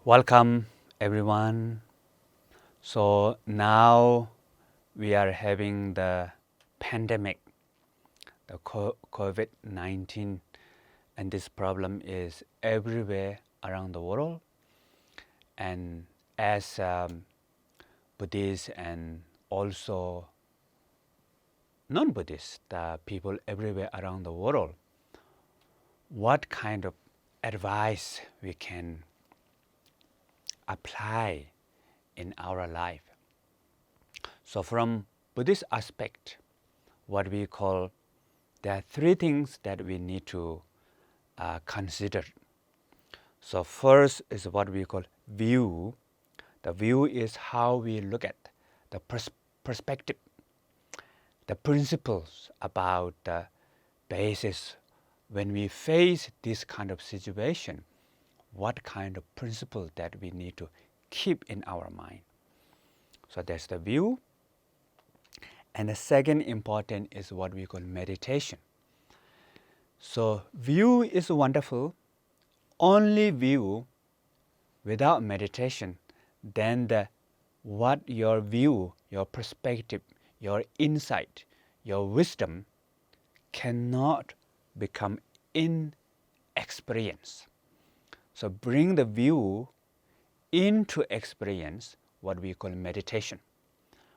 Welcome everyone. So now we are having the pandemic, the COVID-19, and this problem is everywhere around the world. And as Buddhists and also non-Buddhists, the people everywhere around the world, what kind of advice we can apply in our life. So from Buddhist aspect, what we call, there are three things that we need to consider. So first is what we call view. The view is how we look at the perspective, the principles about the basis when we face this kind of situation, what kind of principle that we need to keep in our mind. So that's the view. And the second important is what we call meditation. So view is wonderful. Only view without meditation, then what your view, your perspective, your insight, your wisdom cannot become in experience. So bring the view into experience, what we call meditation.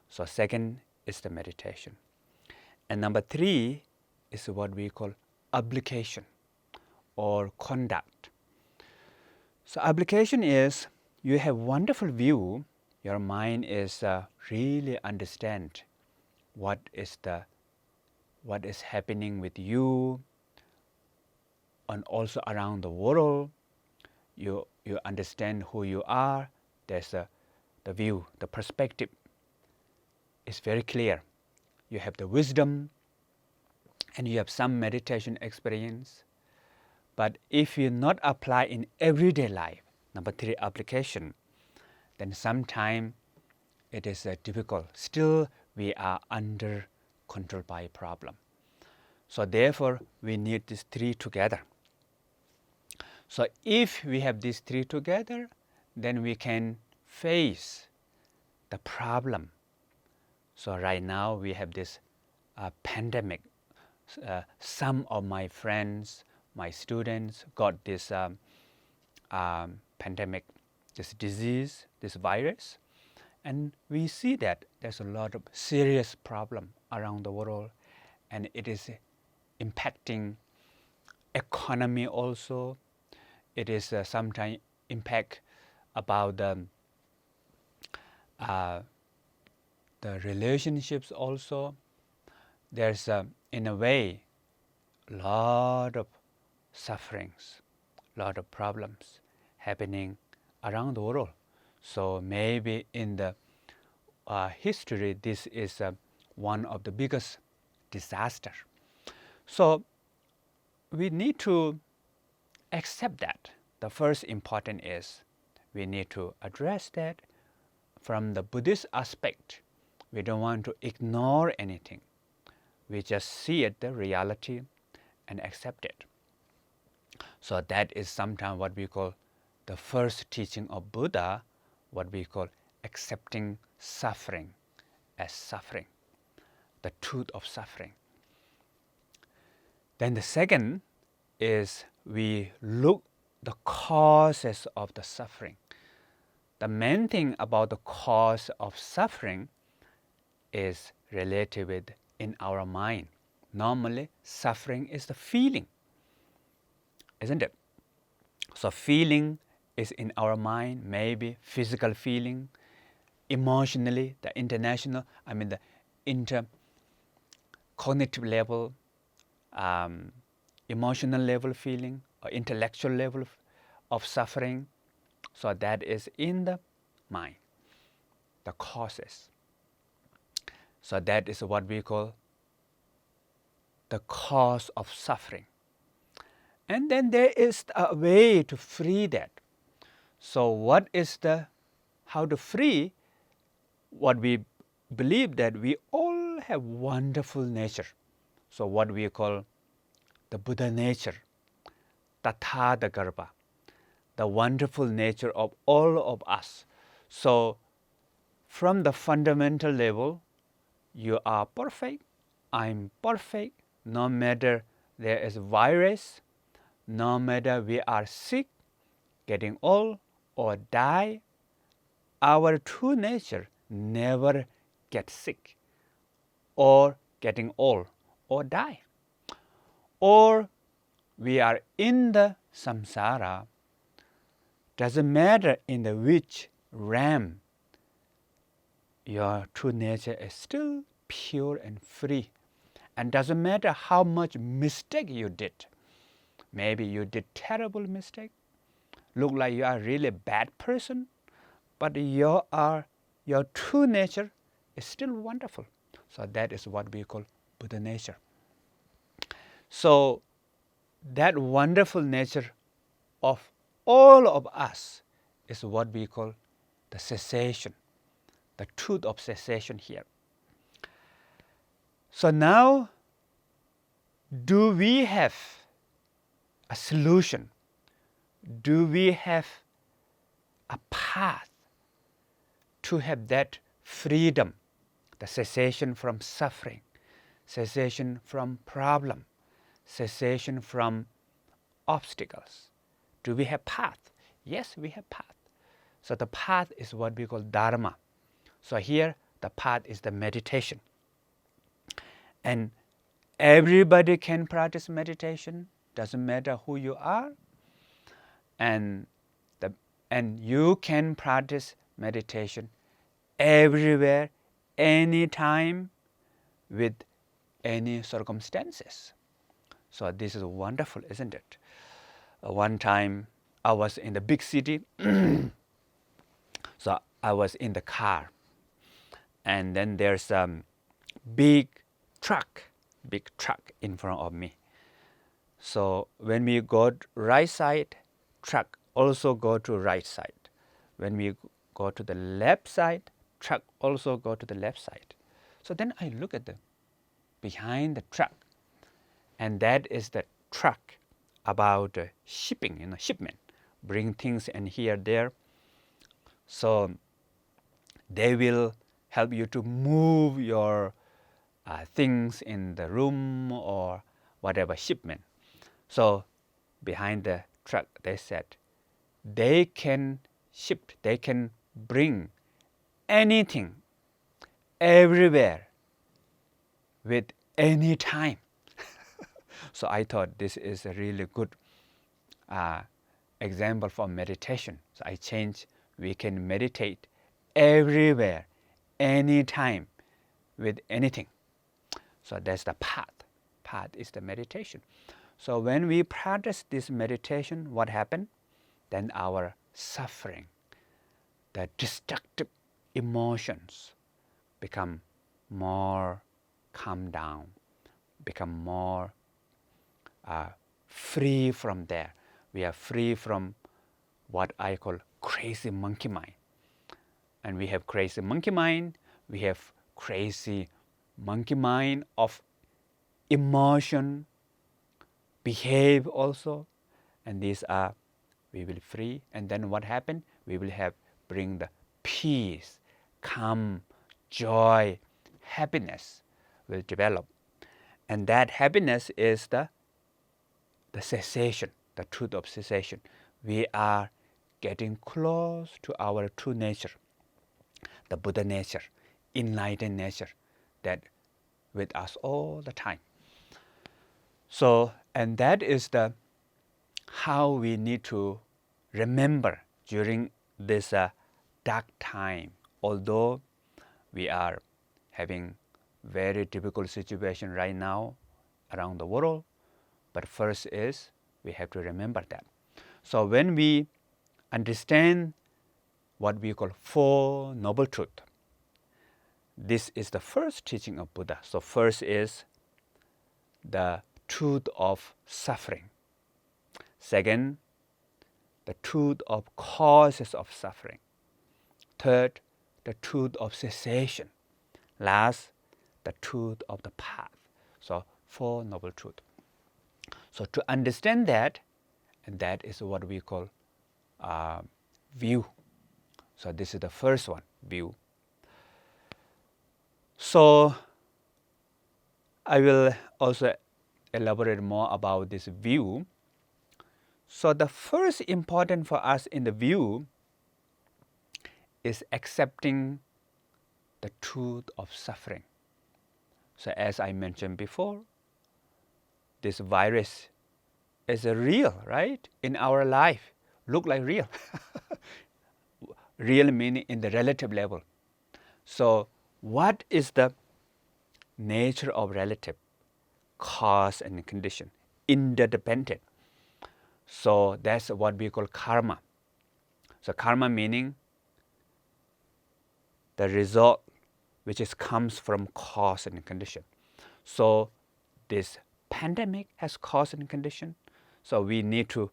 So second is the meditation. And number three is what we call application or conduct. So application is you have wonderful view, your mind is really understand what is happening with you and also around the world. You understand who you are. There's the view, the perspective is very clear. You have the wisdom and you have some meditation experience. But if you not apply in everyday life, number three, application, then sometimes it is difficult. Still, we are under control by a problem. So therefore, we need these three together. So if we have these three together, then we can face the problem. So right now we have this pandemic. Some of my friends, my students got this pandemic, this disease, this virus. And we see that there's a lot of serious problem around the world, and it is impacting economy also. It is sometimes impact about the relationships also. There's in a way lot of sufferings, lot of problems happening around the world. So maybe in the history, this is one of the biggest disaster. So we need to accept that. The first important is we need to address that from the Buddhist aspect. We don't want to ignore anything. We just see it, the reality, and accept it. So that is sometimes what we call the first teaching of Buddha, what we call accepting suffering as suffering, the truth of suffering. Then the second is we look the causes of the suffering. The main thing about the cause of suffering is related with in our mind. Normally, suffering is the feeling, isn't it? So feeling is in our mind, maybe physical feeling, emotionally, the intercognitive level, emotional level feeling, or intellectual level of suffering. So that is in the mind, the causes. So that is what we call the cause of suffering. And then there is a way to free that. So what is how to free? What we believe that we all have wonderful nature. So what we call the Buddha nature, Tathagarbha, the wonderful nature of all of us. So from the fundamental level, you are perfect, I'm perfect, no matter there is virus, no matter we are sick, getting old or die, our true nature never gets sick or getting old or die. Or we are in the samsara, doesn't matter in the which realm, your true nature is still pure and free. And doesn't matter how much mistake you did. Maybe you did terrible mistake, look like you are a really bad person, but your true nature is still wonderful. So that is what we call Buddha nature. So that wonderful nature of all of us is what we call the cessation, the truth of cessation here. So now, do we have a solution? Do we have a path to have that freedom, the cessation from suffering, cessation from problem, cessation from obstacles? Do we have path? Yes, we have path. So the path is what we call dharma. So here the path is the meditation. And everybody can practice meditation, doesn't matter who you are. And you can practice meditation everywhere, anytime, with any circumstances. So this is wonderful, isn't it? One time I was in the big city, so I was in the car, and then there's a big truck in front of me. So when we go right side, truck also go to right side. When we go to the left side, truck also go to the left side. So then I look at the behind the truck, and that is the truck about shipping, shipment, bring things and here there. So they will help you to move your things in the room or whatever shipment. So behind the truck, they said they can ship, they can bring anything, everywhere, with any time. So I thought this is a really good example for meditation. So I changed, we can meditate everywhere, anytime, with anything. So that's the path. Path is the meditation. So when we practice this meditation, what happens? Then our suffering, the destructive emotions become more calm down, become more free from there. We are free from what I call crazy monkey mind. And we have crazy monkey mind, we have crazy monkey mind of emotion, behave also, and these are, we will free. And then what happened? We will have bring the peace, calm, joy, happiness will develop. And that happiness is the cessation, the truth of cessation. We are getting close to our true nature, the Buddha nature, enlightened nature, that with us all the time. So, and that is the how we need to remember during this dark time. Although we are having very difficult situation right now around the world, but first is we have to remember that. So when we understand what we call Four Noble Truths, this is the first teaching of Buddha. So first is the truth of suffering. Second, the truth of causes of suffering. Third, the truth of cessation. Last, the truth of the path. So Four Noble Truths. So to understand that, and that is what we call view. So this is the first one, view. So I will also elaborate more about this view. So the first important for us in the view is accepting the truth of suffering. So as I mentioned before, this virus is real, right? In our life, look like real. Real meaning in the relative level. So what is the nature of relative? Cause and condition, interdependent. So that's what we call karma. So karma meaning the result which comes from cause and condition. So this pandemic has cause and condition. So we need to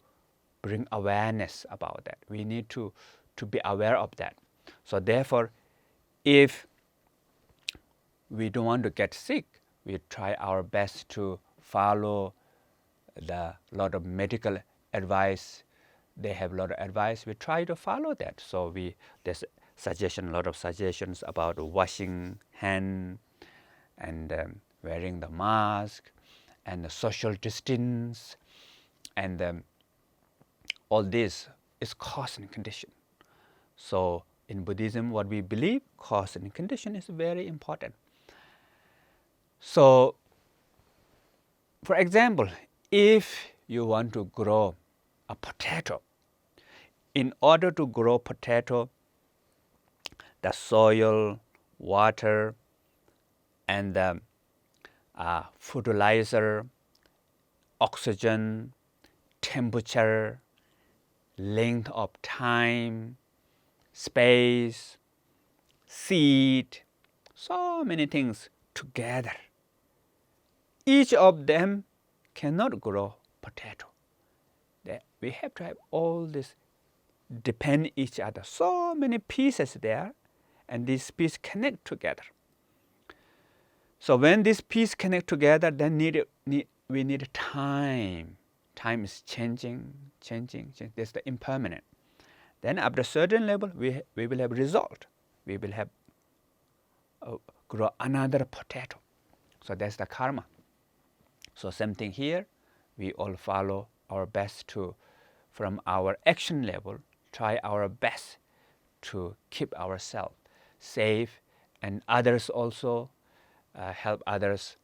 bring awareness about that. We need to be aware of that. So therefore, if we don't want to get sick, we try our best to follow the lot of medical advice. They have a lot of advice. We try to follow that. So there's a lot of suggestions about washing hand and wearing the mask and the social distance, and all this is cause and condition. So in Buddhism, what we believe, cause and condition is very important. So, for example, if you want to grow a potato, in order to grow potato, the soil, water, and the fertilizer, oxygen, temperature, length of time, space, seed, so many things together. Each of them cannot grow potato. We have to have all this depend each other. So many pieces there, and these pieces connect together. So when these pieces connect together, then we need time. Time is changing. That's the impermanent. Then after a certain level, we will have result. We will have grow another potato. So that's the karma. So same thing here. We all follow our best to, from our action level, try our best to keep ourselves safe, and others also help others.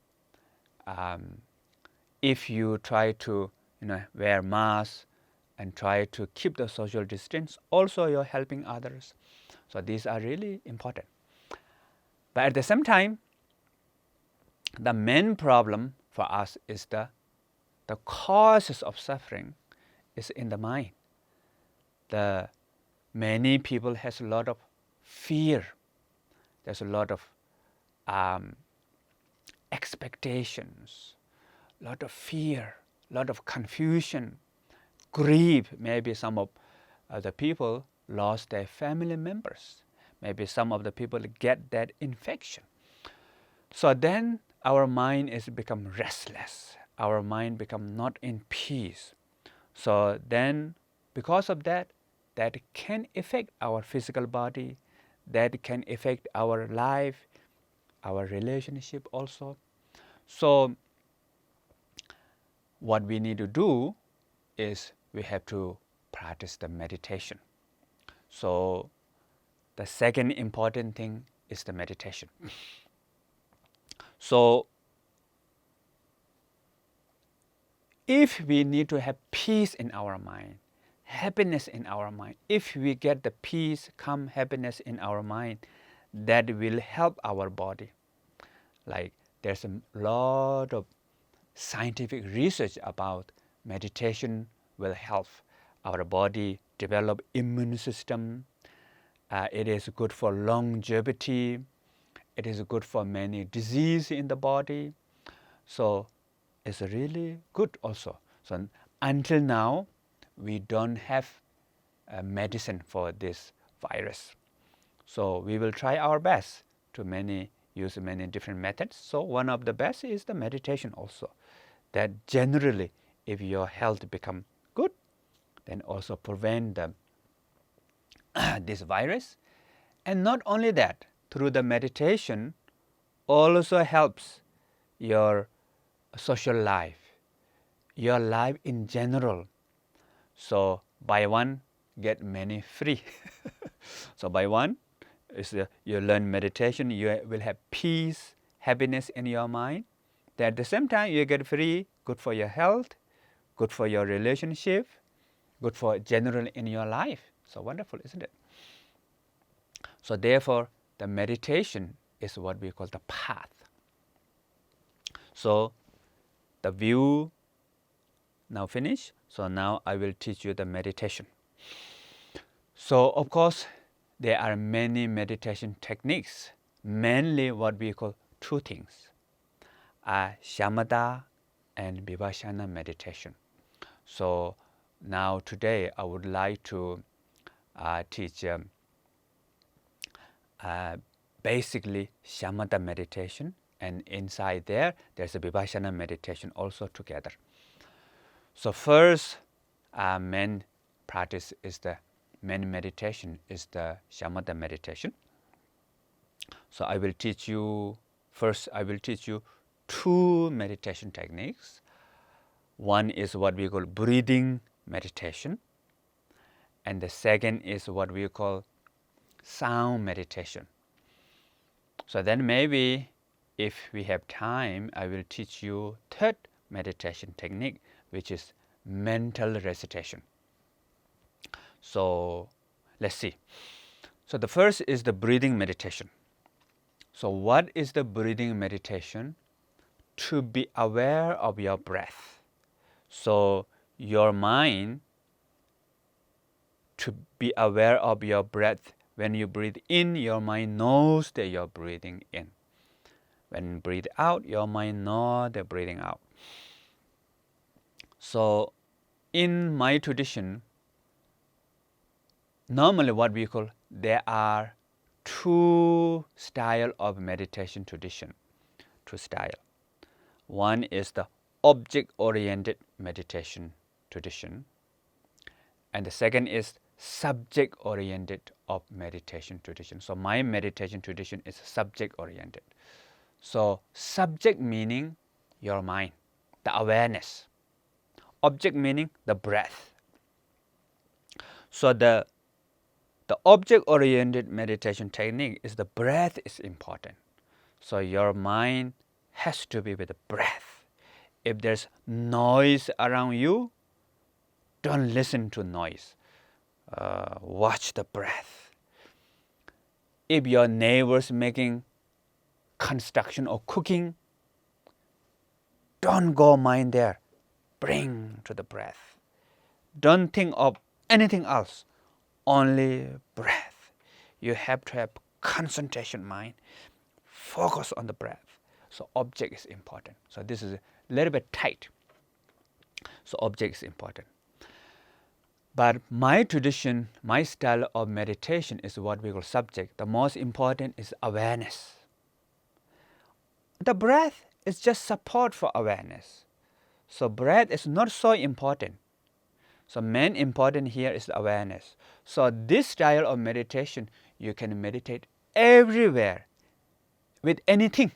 If you try to wear masks and try to keep the social distance, also you're helping others. So these are really important. But at the same time, the main problem for us is the causes of suffering is in the mind. Many people has a lot of fear. There's a lot of expectations, a lot of fear, a lot of confusion, grief. Maybe some of the people lost their family members. Maybe some of the people get that infection. So then our mind is become restless. Our mind become not in peace. So then because of that can affect our physical body, that can affect our life, our relationship also. So what we need to do is we have to practice the meditation. So the second important thing is the meditation. So if we need to have peace in our mind, happiness in our mind, if we get the peace, calm, happiness in our mind, that will help our body. Like there's a lot of scientific research about meditation will help our body develop immune system. It is good for longevity. It is good for many diseases in the body. So it's really good also. So until now, we don't have a medicine for this virus. So we will try our best to use many different methods. So one of the best is the meditation also. That generally, if your health become good, then also prevent the this virus. And not only that, through the meditation also helps your social life, your life in general. So buy one, get many free. So buy one is you learn meditation, you will have peace, happiness in your mind. Then at the same time you get free, good for your health, good for your relationship, good for general in your life. So wonderful, isn't it? So therefore, the meditation is what we call the path. So the view now finished. So now I will teach you the meditation. So of course, there are many meditation techniques, mainly what we call two things, shamatha and Vipassana meditation. So now today I would like to teach basically shamatha meditation, and inside there's a Vipassana meditation also together. So first main practice is the main meditation is the shamatha meditation. So I will teach you two meditation techniques. One is what we call breathing meditation, and the second is what we call sound meditation. So then maybe if we have time, I will teach you third meditation technique, which is mental recitation. So let's see. So the first is the breathing meditation. So what is the breathing meditation? To be aware of your breath. So your mind, to be aware of your breath. When you breathe in, your mind knows that you're breathing in. When you breathe out, your mind knows that breathing out. So in my tradition, normally what we call, there are two styles of meditation tradition. Two styles. One is the object-oriented meditation tradition, and the second is subject-oriented of meditation tradition. So my meditation tradition is subject-oriented. So subject meaning your mind, the awareness. Object meaning the breath. So the object-oriented meditation technique is the breath is important. So your mind has to be with the breath. If there's noise around you, don't listen to noise. Watch the breath. If your neighbor's making construction or cooking, don't go mind there. Bring to the breath. Don't think of anything else, only breath. You have to have concentration mind, focus on the breath. So object is important. So this is a little bit tight. So object is important. But my tradition, my style of meditation is what we call subject. The most important is awareness. The breath is just support for awareness. So breath is not so important. So main important here is awareness. So this style of meditation, you can meditate everywhere with anything,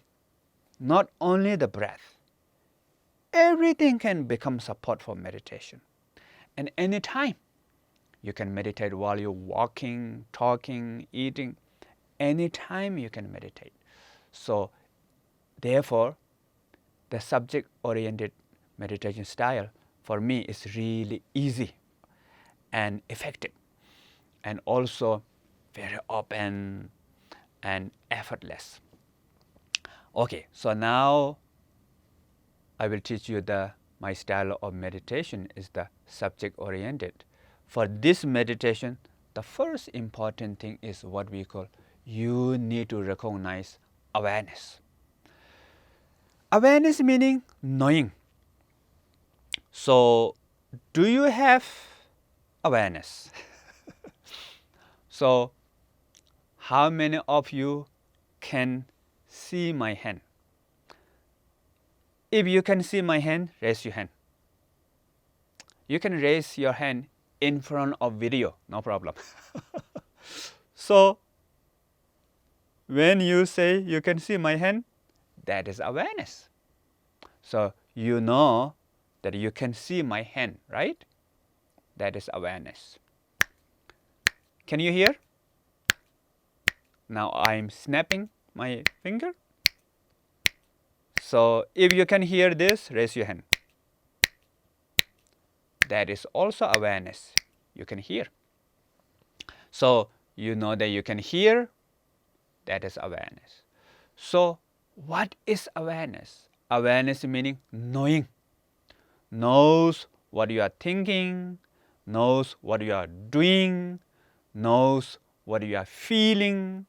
not only the breath. Everything can become support for meditation. And anytime, you can meditate while you're walking, talking, eating. Anytime you can meditate. So therefore, the subject-oriented meditation style for me is really easy and effective, and also very open and effortless. Okay, so now I will teach you my style of meditation is the subject-oriented. For this meditation, the first important thing is what we call, you need to recognize awareness. Awareness meaning knowing. So, do you have awareness? So, how many of you can see my hand? If you can see my hand, raise your hand. You can raise your hand in front of video, no problem. So when you say you can see my hand, that is awareness. So you know that you can see my hand, right? That is awareness. Can you hear? Now I'm snapping my finger. So if you can hear this, raise your hand. That is also awareness. You can hear. So you know that you can hear. That is awareness. So what is awareness? Awareness meaning knowing. Knows what you are thinking, knows what you are doing, knows what you are feeling,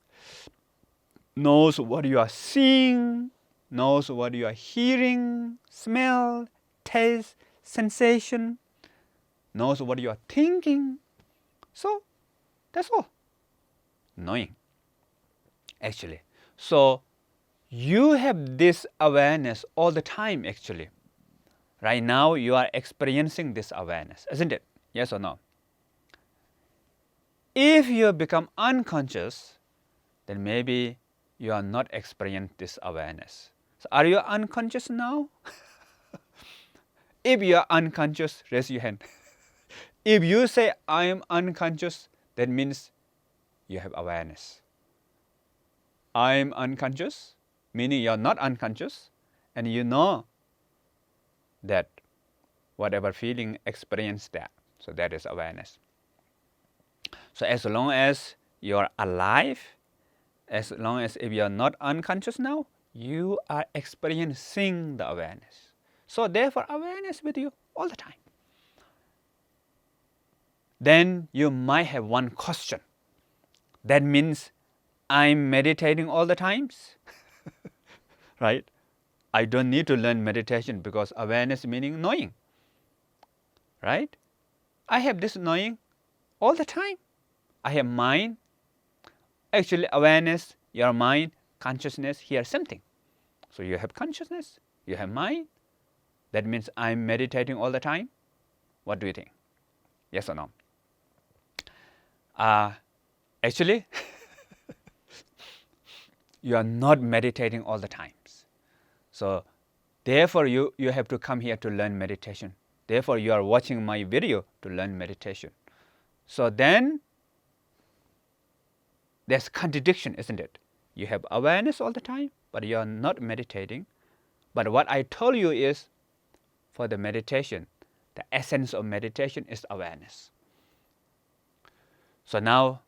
knows what you are seeing, knows what you are hearing, smell, taste, sensation, knows what you are thinking. So that's all. Knowing. Actually. So you have this awareness all the time actually. Right now you are experiencing this awareness, isn't it? Yes or no? If you become unconscious, then maybe you are not experiencing this awareness. So are you unconscious now? If you are unconscious, raise your hand. If you say I am unconscious, that means you have awareness. I am unconscious, meaning you are not unconscious, and you know that whatever feeling, experience that. So that is awareness. So as long as you are alive, as long as if you are not unconscious now, you are experiencing the awareness. So therefore awareness with you all the time. Then you might have one question. That means I'm meditating all the times, right? I don't need to learn meditation because awareness meaning knowing, right? I have this knowing all the time. I have mind. Actually, awareness, your mind, consciousness, here something. So you have consciousness, you have mind. That means I'm meditating all the time. What do you think? Yes or no? Actually, you are not meditating all the times. So therefore you have to come here to learn meditation. Therefore you are watching my video to learn meditation. So then there's contradiction, isn't it? You have awareness all the time, but you are not meditating. But what I told you is, for the meditation, the essence of meditation is awareness. So now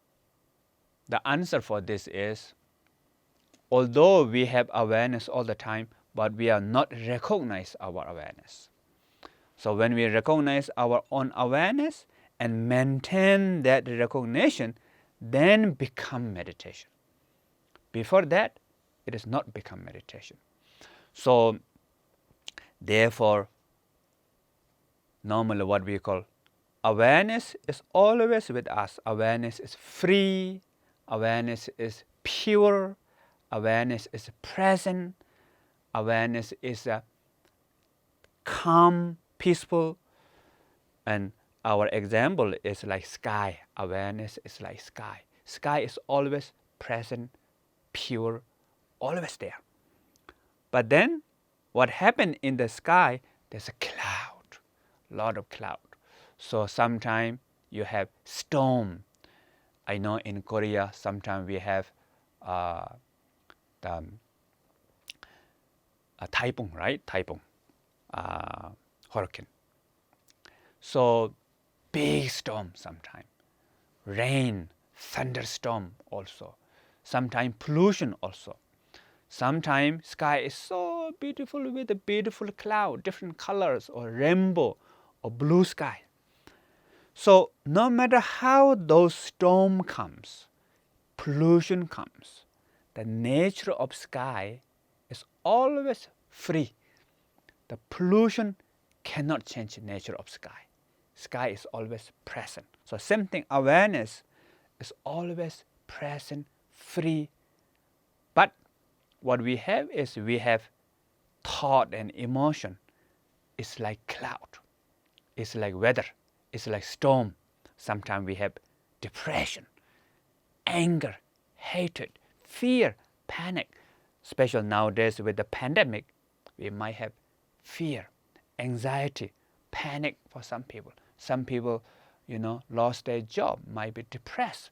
the answer for this is, although we have awareness all the time, but we are not recognize our awareness. So when we recognize our own awareness and maintain that recognition, then become meditation. Before that, it is not become meditation. So therefore, normally what we call awareness is always with us. Awareness is free. Awareness is pure. Awareness is present. Awareness is calm, peaceful. And our example is like sky. Awareness is like sky. Sky is always present, pure, always there. But then what happened in the sky, there's a cloud, lot of cloud. So sometimes you have storm. I know in Korea sometimes we have a typhoon, right? Typhoon, hurricane. So big storm sometimes, rain, thunderstorm also, sometimes pollution also. Sometimes sky is so beautiful with a beautiful cloud, different colors, or rainbow, or blue sky. So no matter how those storm comes, pollution comes, the nature of sky is always free. The pollution cannot change the nature of sky. Sky is always present. So same thing, awareness is always present, free. But what we have is we have thought and emotion. It's like cloud. It's like weather. It's like storm. Sometimes we have depression. anger, hatred, fear, panic. Especially nowadays with the pandemic, we might have fear, anxiety, panic for some people. Some people, lost their job, might be depressed.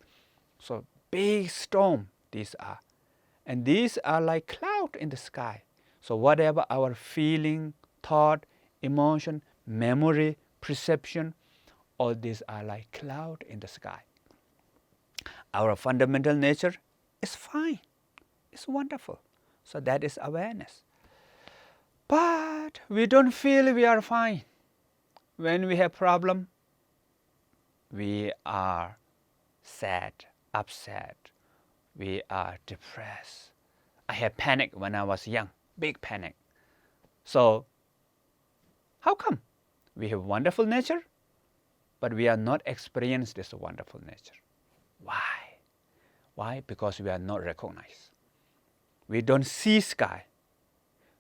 So big storm these are. And these are like cloud in the sky. So whatever our feeling, thought, emotion, memory, perception, all these are like cloud in the sky. Our fundamental nature is fine. It's wonderful. So that is awareness. But we don't feel we are fine. When we have problem, we are sad, upset. We are depressed. I had panic when I was young, big panic. So how come? We have wonderful nature, but we are not experiencing this wonderful nature. Why? Why? Because we are not recognized. We don't see sky.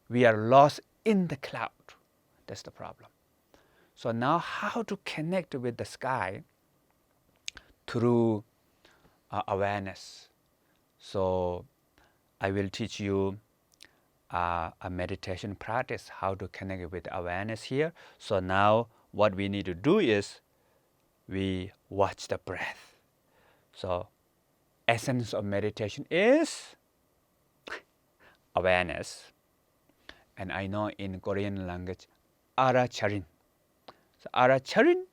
We are lost in the cloud. That's the problem. So now how to connect with the sky through awareness. So I will teach you a meditation practice, how to connect with awareness here. So now what we need to do is we watch the breath. So essence of meditation is awareness. And I know in Korean language, aracharin. So aracharin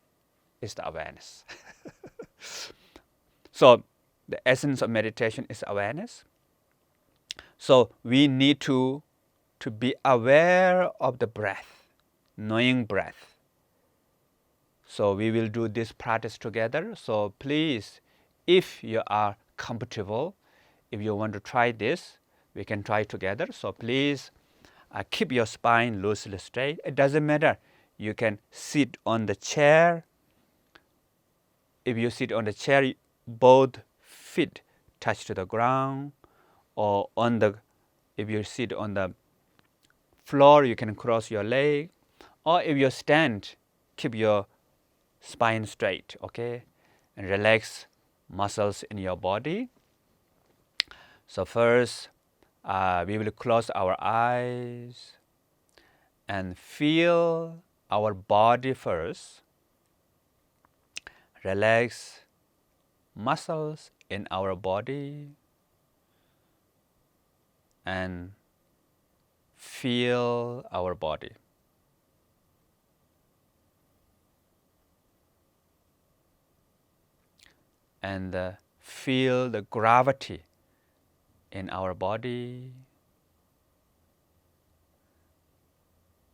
is the awareness. So the essence of meditation is awareness. So we need to be aware of the breath, knowing breath. So we will do this practice together. So please, if you are comfortable, if you want to try this, we can try together. So please keep your spine loosely straight. It doesn't matter. You can sit on the chair. If you sit on the chair, both feet touch to the ground, or if you sit on the floor, you can cross your leg, or if you stand, keep your spine straight, okay? And relax muscles in your body. So first, we will close our eyes and feel our body first. Relax muscles in our body and feel our body. And feel the gravity in our body.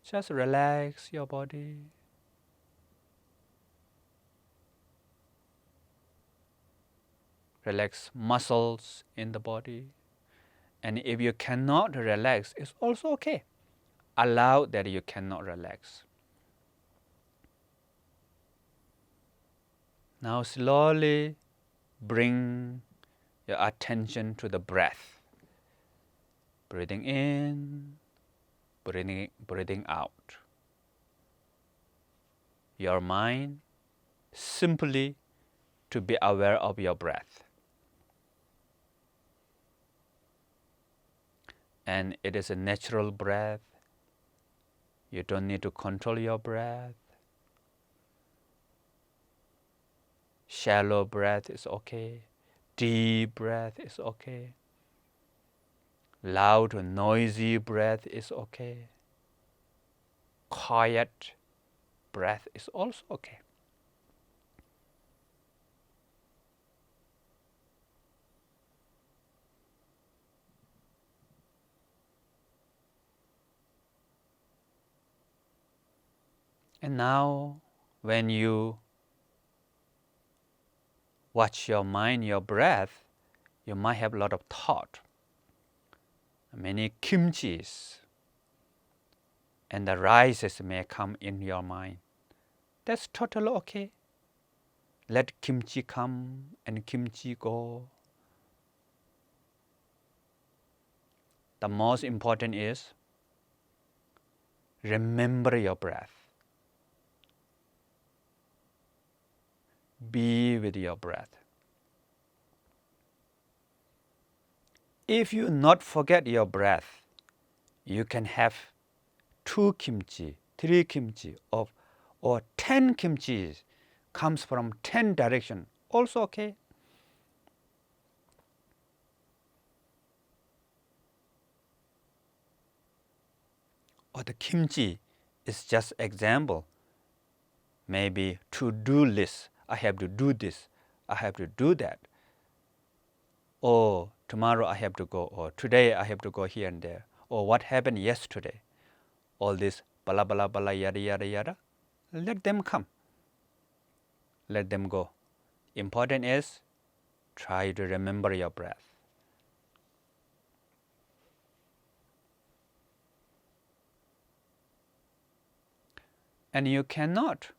Just relax your body. Relax muscles in the body. And if you cannot relax, it's also okay. Allow that you cannot relax. Now slowly bring your attention to the breath. Breathing in, breathing out. Your mind simply to be aware of your breath. And it is a natural breath. You don't need to control your breath. Shallow breath is okay. Deep breath is okay. Loud or noisy breath is okay. Quiet breath is also okay. And now, when you watch your mind, your breath, you might have a lot of thought, many kimchis, and the rices may come in your mind. That's totally okay. Let kimchi come and kimchi go. The most important is remember your breath. Be with your breath. if you not forget your breath, you can have 2 kimchi, 3 kimchi, or 10 kimchis comes from 10 direction, also okay. Or the kimchi is just example. Maybe to-do list. I have to do this. I have to do that. Or tomorrow I have to go. Or today I have to go here and there. Or what happened yesterday. All this bala bala bala yada yada yada. Let them come. Let them go. Important is try to remember your breath. And you cannot,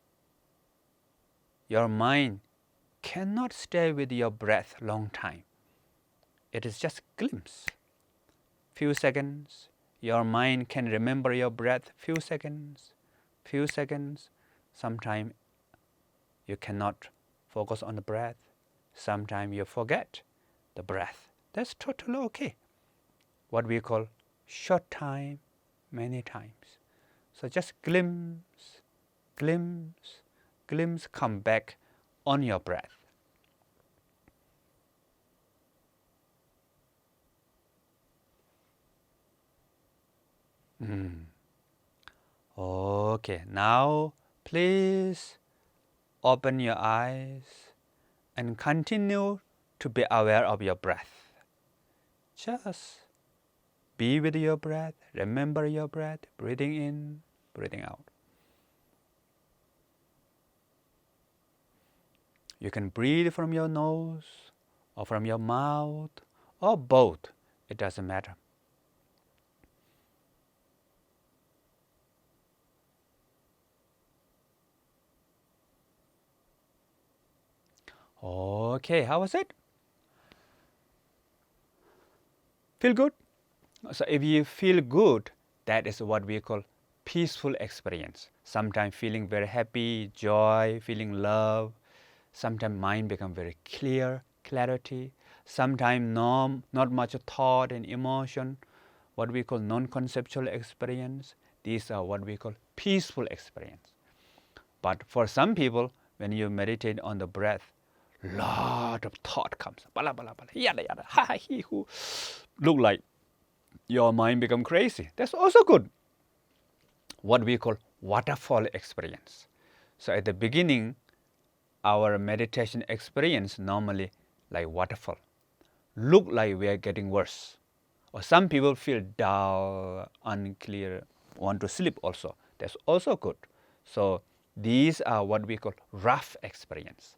your mind cannot stay with your breath long time. It is just glimpse. Few seconds, your mind can remember your breath. Few seconds. Sometimes you cannot focus on the breath. Sometimes you forget the breath. That's totally okay. What we call short time, many times. So just glimpse, come back on your breath. Okay, now please open your eyes and continue to be aware of your breath. Just be with your breath, remember your breath, breathing in, breathing out. You can breathe from your nose or from your mouth or both. It doesn't matter. Okay, how was it? Feel good? So if you feel good, that is what we call peaceful experience. Sometimes feeling very happy, joy, feeling love. Sometimes mind become very clear, clarity. Sometimes not much thought and emotion, what we call non-conceptual experience. These are what we call peaceful experience. But for some people, when you meditate on the breath, lot of thought comes. Bala bala bala, yada yada, ha ha he who. Look like your mind become crazy. That's also good. What we call waterfall experience. So at the beginning, our meditation experience normally like waterfall. Look like we are getting worse. Or some people feel dull, unclear, want to sleep also. That's also good. So these are what we call rough experience.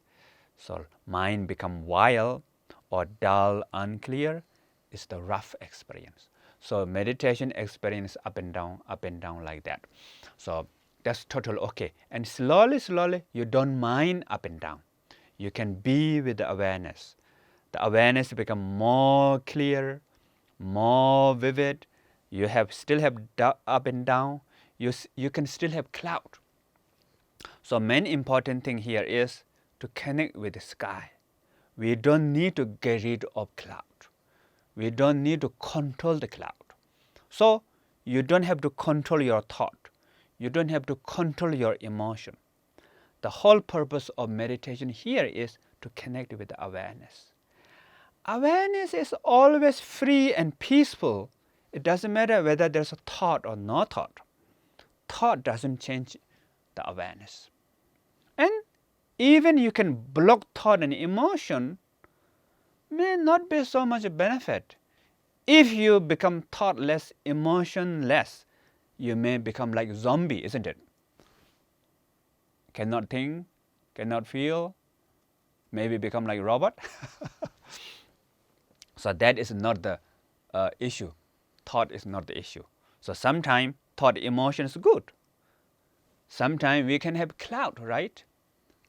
So mind become wild or dull, unclear is the rough experience. So meditation experience up and down like that. So that's totally okay. And slowly, you don't mind up and down. You can be with the awareness. The awareness become more clear, more vivid. You still have up and down. You can still have cloud. So main important thing here is to connect with the sky. We don't need to get rid of cloud. We don't need to control the cloud. So you don't have to control your thought. You don't have to control your emotion. The whole purpose of meditation here is to connect with the awareness. Awareness is always free and peaceful. It doesn't matter whether there's a thought or no thought. Thought doesn't change the awareness. And even you can block thought and emotion, may not be so much benefit. If you become thoughtless, emotionless, you may become like zombie, isn't it? Cannot think, cannot feel, maybe become like robot. So that is not the issue. Thought is not the issue. So sometimes thought, emotion is good. Sometimes we can have cloud, right?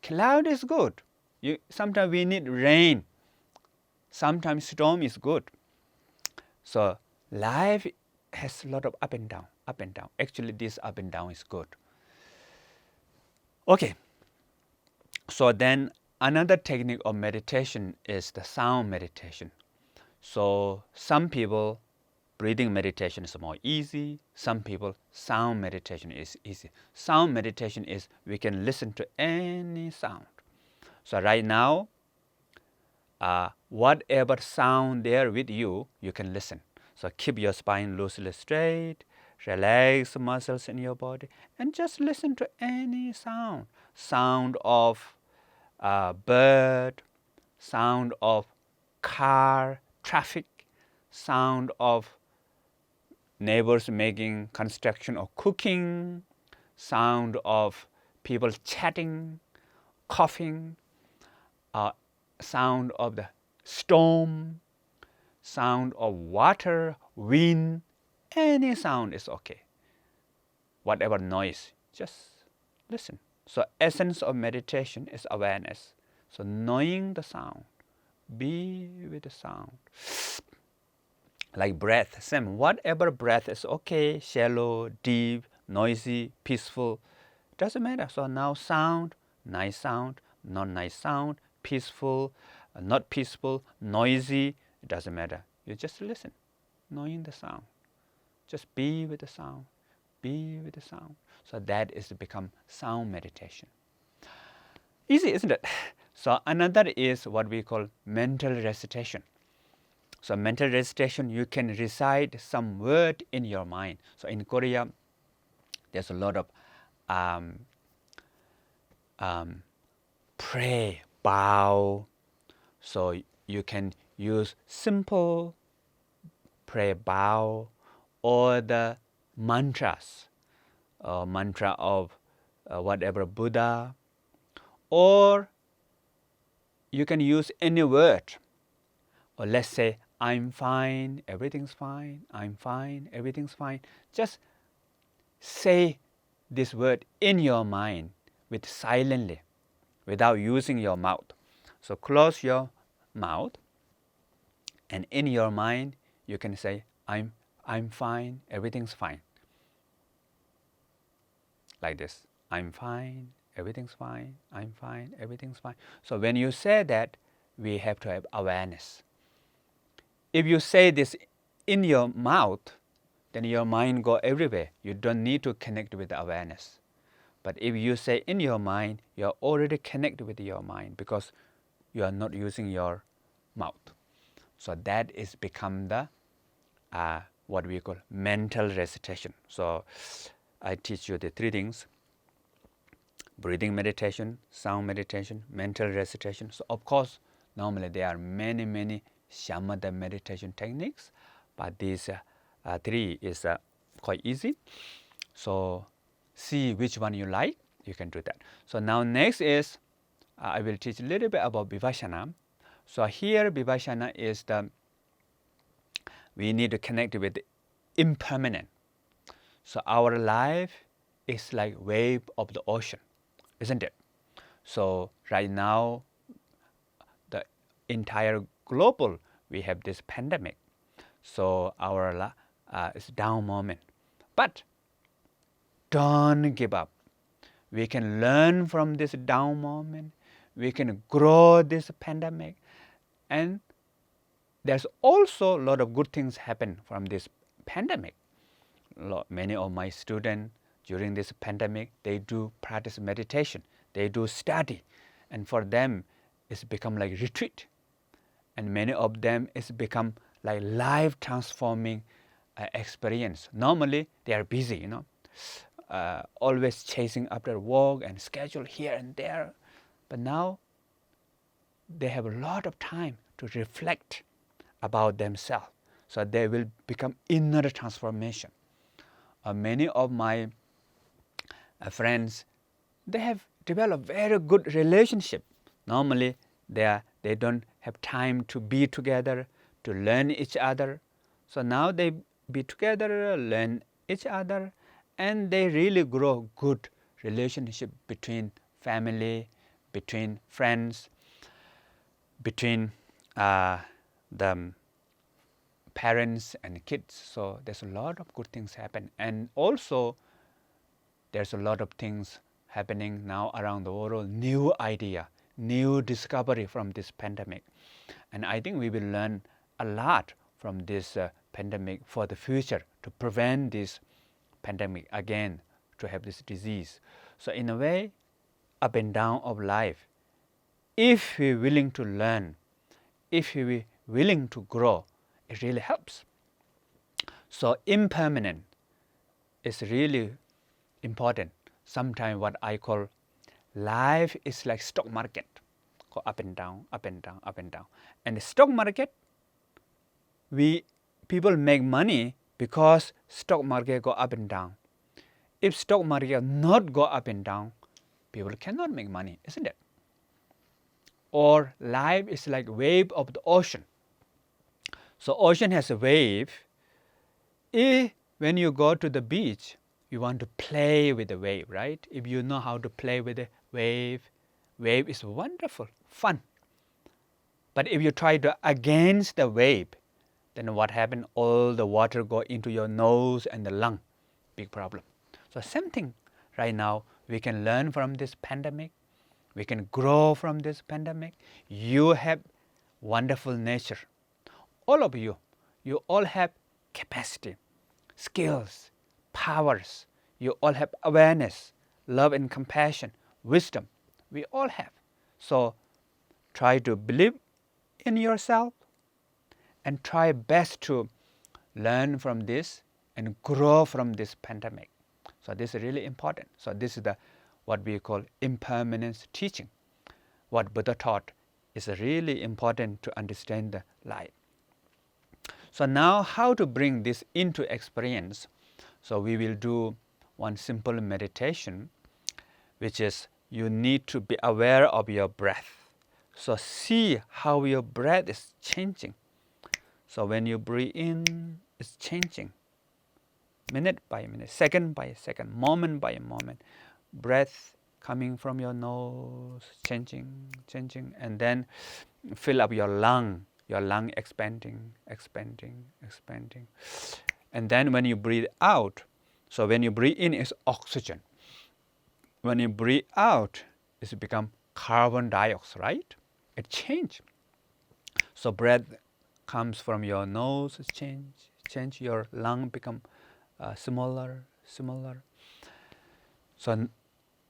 Cloud is good. Sometimes we need rain. Sometimes storm is good. So life has a lot of up and down. Actually, this up and down is good. Okay. So then another technique of meditation is the sound meditation. So some people, breathing meditation is more easy. Some people, sound meditation is easy. Sound meditation is we can listen to any sound. So right now, whatever sound there with you, you can listen. So keep your spine loosely straight, relax muscles in your body, and just listen to any sound. Sound of bird, sound of car, traffic, sound of neighbors making construction or cooking, sound of people chatting, coughing, sound of the storm, sound of water, wind, any sound is okay. Whatever noise, just listen. So essence of meditation is awareness. So knowing the sound, be with the sound. Like breath, same. Whatever breath is okay, shallow, deep, noisy, peaceful, doesn't matter. So now sound, nice sound, not nice sound, peaceful, not peaceful, noisy, it doesn't matter. You just listen, knowing the sound. Just be with the sound, be with the sound. So that is to become sound meditation. Easy, isn't it? So another is what we call mental recitation. So mental recitation, you can recite some word in your mind. So in Korea, there's a lot of pray, bow. So you can use simple pray, bow, or the mantras, mantra of whatever Buddha, or you can use any word. Or let's say, I'm fine, everything's fine, I'm fine, everything's fine. Just say this word in your mind with silently, without using your mouth. So close your mouth, and in your mind you can say, I'm fine, everything's fine. Like this, I'm fine, everything's fine, I'm fine, everything's fine. So when you say that, we have to have awareness. If you say this in your mouth, then your mind go everywhere. You don't need to connect with the awareness. But if you say in your mind, you are already connected with your mind because you are not using your mouth. So that is become the what we call mental recitation. So I teach you the three things: breathing meditation, sound meditation, mental recitation. So of course, normally there are many shamatha meditation techniques, but these three is quite easy. So see which one you like, you can do that. So now next is, I will teach a little bit about Vivasanam. So here Vivasanam is we need to connect with the impermanent. So our life is like wave of the ocean, isn't it? So right now, the entire global, we have this pandemic. So our is down moment. But don't give up. We can learn from this down moment. We can grow this pandemic. And there's also a lot of good things happen from this pandemic. Many of my students during this pandemic, they do practice meditation. They do study. And for them, it's become like retreat. And many of them, it's become like life transforming experience. Normally, they are busy, always chasing after work and schedule here and there. But now, they have a lot of time to reflect about themselves. So they will become inner transformation. Many of my friends, they have developed very good relationship. Normally, they don't have time to be together, to learn each other. So now they be together, learn each other, and they really grow good relationship between family, between friends, between the parents and kids. So there's a lot of good things happen. And also, there's a lot of things happening now around the world, new idea, new discovery from this pandemic. And I think we will learn a lot from this pandemic for the future to prevent this pandemic again, to have this disease. So in a way, up and down of life, if we're willing to learn, if we're willing to grow, it really helps. So impermanent is really important. Sometimes what I call life is like stock market, go up and down, up and down, up and down. And the stock market, people make money because stock market go up and down. If stock market not go up and down, people cannot make money, isn't it? Or life is like wave of the ocean. So ocean has a wave. When you go to the beach, you want to play with the wave, right? If you know how to play with the wave is wonderful, fun. But if you try to against the wave, then what happens? All the water go into your nose and the lung. Big problem. So same thing right now. We can learn from this pandemic. We can grow from this pandemic. You have wonderful nature. All of you all have capacity, skills, powers. You all have awareness, love and compassion, wisdom. We all have. So try to believe in yourself and try best to learn from this and grow from this pandemic. So this is really important. So this is what we call impermanence teaching. What Buddha taught is really important to understand the life. So now how to bring this into experience? So we will do one simple meditation, which is you need to be aware of your breath. So see how your breath is changing. So when you breathe in, it's changing. Minute by minute, second by second, moment by moment. Breath coming from your nose, changing, and then fill up your lung expanding. And then when you breathe out, so when you breathe in, it's oxygen. When you breathe out, it's become carbon dioxide, right? It change. So breath comes from your nose, change your lung become smaller. So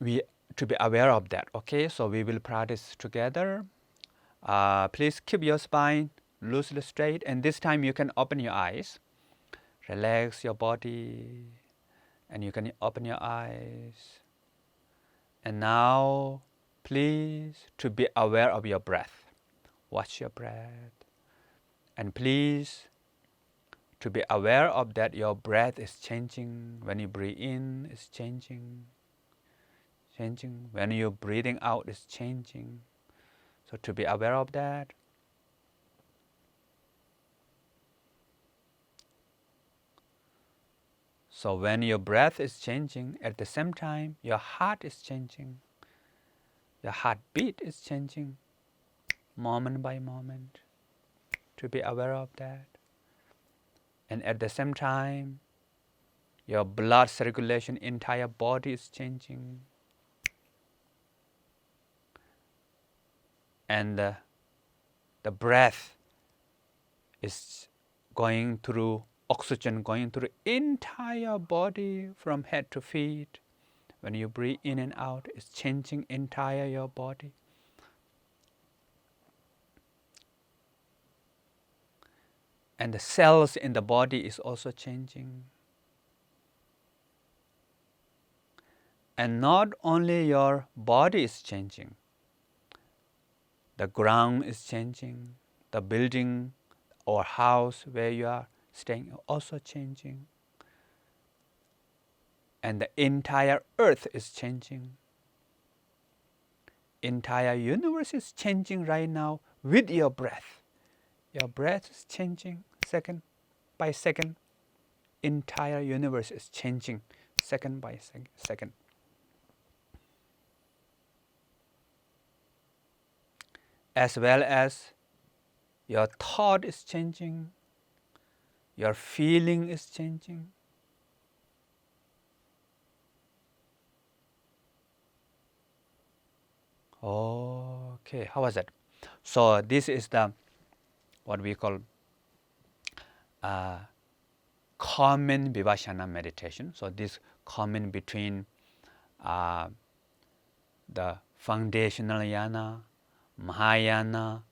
we to be aware of that, okay? So we will practice together. Please keep your spine loosely straight, and this time you can open your eyes. Relax your body, and you can open your eyes. And now, please to be aware of your breath. Watch your breath. And please to be aware of that your breath is changing. When you breathe in, it's changing. When you're breathing out, it's changing. So to be aware of that. So when your breath is changing, at the same time, your heart is changing. Your heartbeat is changing moment by moment. To be aware of that. And at the same time, your blood circulation, entire body is changing. And the breath is going through, oxygen going through entire body from head to feet. When you breathe in and out, it's changing entire your body. And the cells in the body is also changing. And not only your body is changing, the ground is changing, the building or house where you are staying also changing. And the entire earth is changing. Entire universe is changing right now with your breath. Your breath is changing second by second. Entire universe is changing second by second. As well as your thought is changing, your feeling is changing. Okay, how was that? So this is the what we call common Vipassana meditation. So this common between the foundational yana, Mahayana,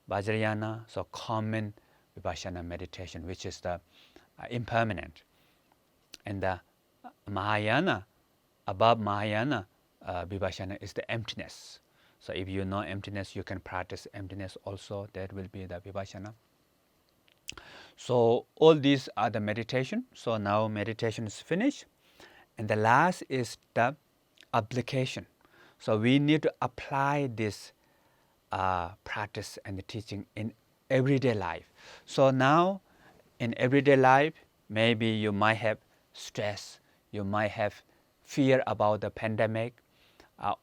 Vajrayana, so common Vipassana meditation, which is the impermanent. And the Mahayana, above Mahayana Vipassana is the emptiness. So if you know emptiness, you can practice emptiness also. That will be the Vipassana. So all these are the meditation. So now meditation is finished. And the last is the application. So we need to apply this practice and the teaching in everyday life. So now in everyday life, maybe you might have stress, you might have fear about the pandemic,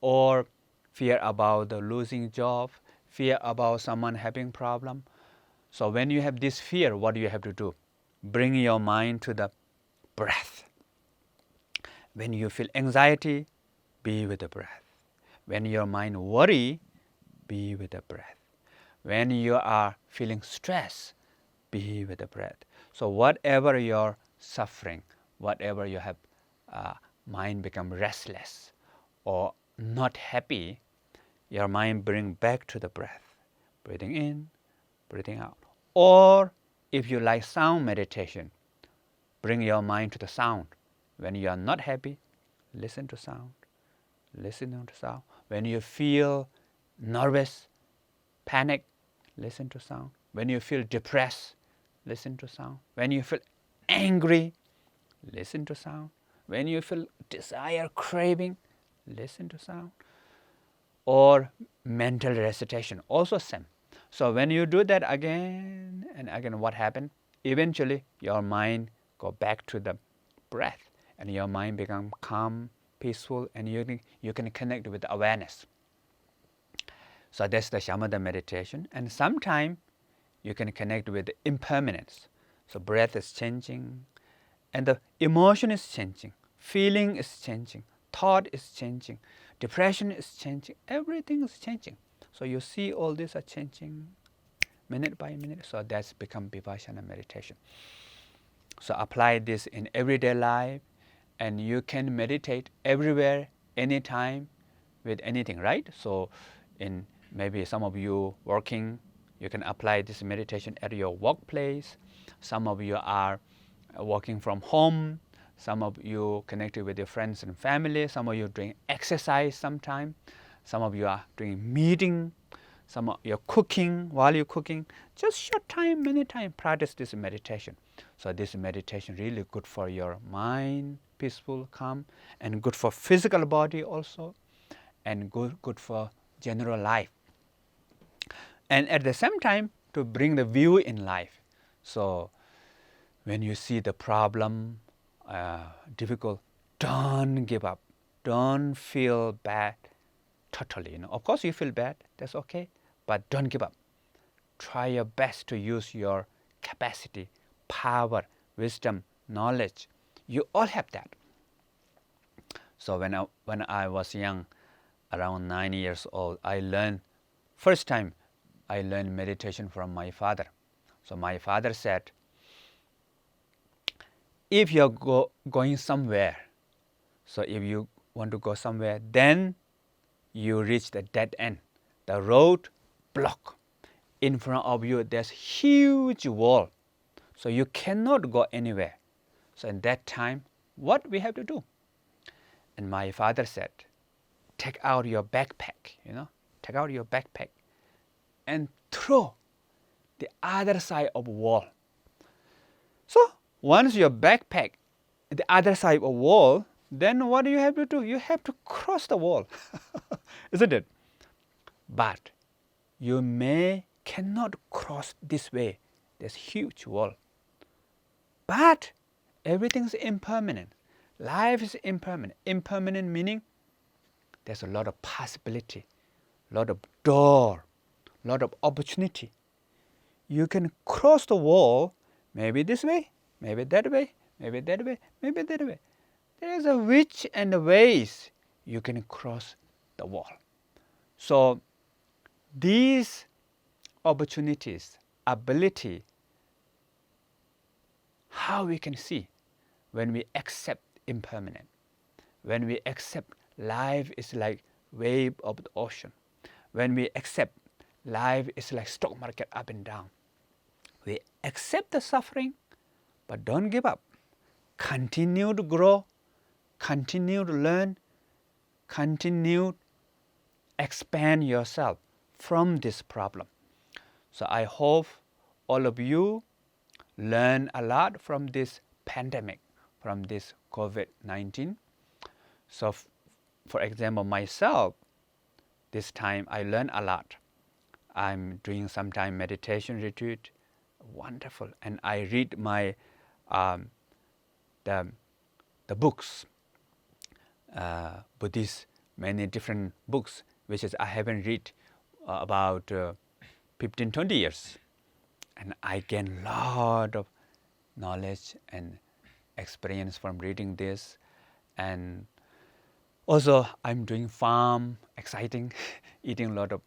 or fear about the losing job, fear about someone having problem. So when you have this fear, what do you have to do? Bring your mind to the breath. When you feel anxiety, be with the breath. When your mind worry, be with the breath. When you are feeling stress, be with the breath. So whatever you're suffering, whatever you have, mind become restless or not happy, your mind bring back to the breath. Breathing in, breathing out. Or if you like sound meditation, bring your mind to the sound. When you are not happy, listen to sound. Listen to sound. When you feel nervous, panic, listen to sound. When you feel depressed, listen to sound. When you feel angry, listen to sound. When you feel desire, craving, listen to sound. Or mental recitation, also same. So when you do that again and again, what happened? Eventually, your mind go back to the breath, and your mind become calm, peaceful, and you can connect with awareness. So that's the shamatha meditation. And sometimes you can connect with the impermanence. So breath is changing, and the emotion is changing, feeling is changing, thought is changing, depression is changing, everything is changing. So you see all these are changing minute by minute. So that's become Vipassana meditation. So apply this in everyday life, and you can meditate everywhere, anytime, with anything, right? So in maybe some of you working, you can apply this meditation at your workplace. Some of you are working from home. Some of you connected with your friends and family. Some of you doing exercise sometime. Some of you are doing meeting. Some of you are cooking. While you're cooking, just short time, many time, practice this meditation. So this meditation really good for your mind, peaceful, calm, and good for physical body also, and good for general life. And at the same time, to bring the view in life. So when you see the problem, difficult, don't give up. Don't feel bad totally. Of course you feel bad, that's okay, but don't give up. Try your best to use your capacity, power, wisdom, knowledge. You all have that. So when I was young, around 9 years old, first time I learned meditation from my father. So my father said, if you're going somewhere, so if you want to go somewhere, then you reach the dead end. The road block. In front of you, there's huge wall. So you cannot go anywhere. So in that time, what we have to do? And my father said, take out your backpack, take out your backpack and throw the other side of the wall. So once your backpack the other side of the wall, then what do you have to do? You have to cross the wall, isn't it? But you cannot cross this way. There's huge wall. But everything's impermanent. Life is impermanent. Impermanent meaning there's a lot of possibility, a lot of door, a lot of opportunity. You can cross the wall, maybe this way, maybe that way, maybe that way, maybe that way. There's a which and the ways you can cross the wall. So these opportunities, ability how we can see when we accept impermanent, when we accept life is like wave of the ocean, when we accept life is like stock market up and down. We accept the suffering, but don't give up. Continue to grow, continue to learn, continue to expand yourself from this problem. So I hope all of you learn a lot from this pandemic, from this COVID-19. So for example, myself, this time I learned a lot. I'm doing sometime meditation retreat, wonderful, and I read my the books, Buddhist, many different books, which is I haven't read about 15, 20 years. And I gain a lot of knowledge and experience from reading this. And also I'm doing farm, exciting, eating a lot of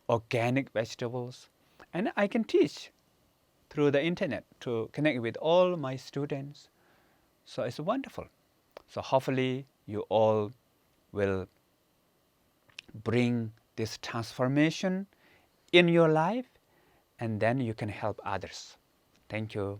organic vegetables. And I can teach through the internet to connect with all my students. So it's wonderful. So hopefully you all will bring this transformation in your life, and then you can help others. Thank you.